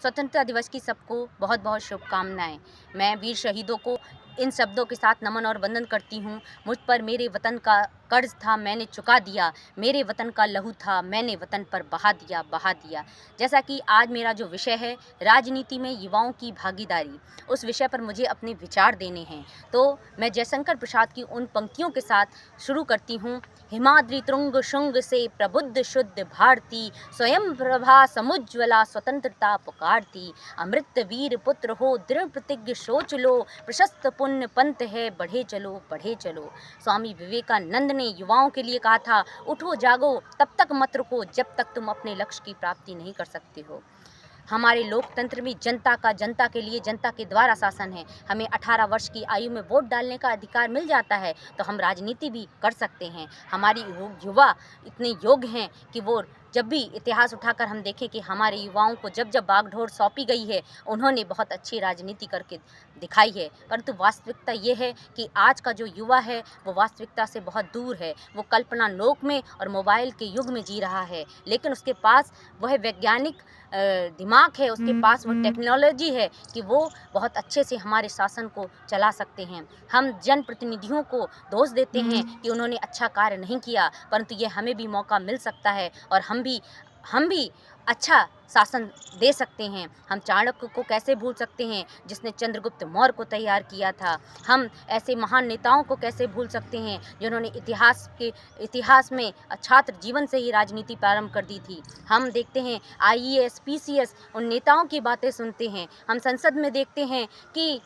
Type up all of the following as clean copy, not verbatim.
स्वतंत्रता दिवस की सबको बहुत बहुत शुभकामनाएं। मैं वीर शहीदों को इन शब्दों के साथ नमन और वंदन करती हूँ। मुझ पर मेरे वतन का कर्ज था, मैंने चुका दिया। मेरे वतन का लहू था, मैंने वतन पर बहा दिया, बहा दिया। जैसा कि आज मेरा जो विषय है, राजनीति में युवाओं की भागीदारी, उस विषय पर मुझे अपने विचार देने हैं। तो मैं जयशंकर प्रसाद की उन पंक्तियों के साथ शुरू करती हूँ। हिमाद्रि तुंग शुंग से प्रबुद्ध शुद्ध भारती, स्वयं प्रभा समुज्ज्वला स्वतंत्रता पुकारती। अमृत वीर पुत्र हो दृढ़ प्रतिज्ञ सोच लो, प्रशस्त पुण्य पंथ है बढ़े चलो, बढ़े चलो। स्वामी विवेकानंद ने युवाओं के लिए कहा था, उठो जागो तब तक मत रुको जब तक तुम अपने लक्ष्य की प्राप्ति नहीं कर सकते हो। हमारे लोकतंत्र में जनता का जनता के लिए जनता के द्वारा शासन है। हमें 18 वर्ष की आयु में वोट डालने का अधिकार मिल जाता है तो हम राजनीति भी कर सकते हैं। हमारी युवा इतने योग्य हैं कि वो जब भी इतिहास उठाकर हम देखें कि हमारे युवाओं को जब जब बागडोर सौंपी गई है, उन्होंने बहुत अच्छी राजनीति करके दिखाई है। परंतु वास्तविकता ये है कि आज का जो युवा है वो वास्तविकता से बहुत दूर है। वो कल्पना लोक में और मोबाइल के युग में जी रहा है, लेकिन उसके पास वह वैज्ञानिक दिमाग है, उसके पास वो टेक्नोलॉजी है कि वो बहुत अच्छे से हमारे शासन को चला सकते हैं। हम जनप्रतिनिधियों को दोष देते हैं कि उन्होंने अच्छा कार्य नहीं किया, परंतु ये हमें भी मौका मिल सकता है और हम भी अच्छा शासन दे सकते हैं। हम चाणक्य को कैसे भूल सकते हैं जिसने चंद्रगुप्त मौर्य को तैयार किया था। हम ऐसे महान नेताओं को कैसे भूल सकते हैं जिन्होंने इतिहास में छात्र जीवन से ही राजनीति प्रारंभ कर दी थी। हम देखते हैं आईएएस पीसीएस उन नेताओं की बातें सुनते हैं। हम संसद में देखते हैं कि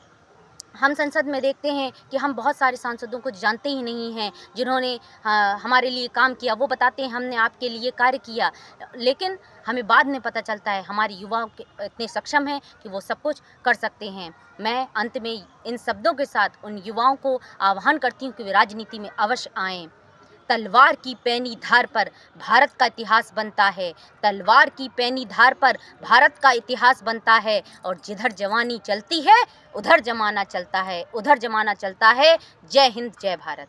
हम बहुत सारे सांसदों को जानते ही नहीं हैं जिन्होंने हमारे लिए काम किया। वो बताते हैं हमने आपके लिए कार्य किया, लेकिन हमें बाद में पता चलता है हमारे युवा इतने सक्षम हैं कि वो सब कुछ कर सकते हैं। मैं अंत में इन शब्दों के साथ उन युवाओं को आह्वान करती हूँ कि वे राजनीति में अवश्य आएँ। तलवार की पैनी धार पर भारत का इतिहास बनता है। तलवार की पैनी धार पर भारत का इतिहास बनता है और जिधर जवानी चलती है उधर जमाना चलता है, उधर जमाना चलता है। जय हिंद, जय भारत।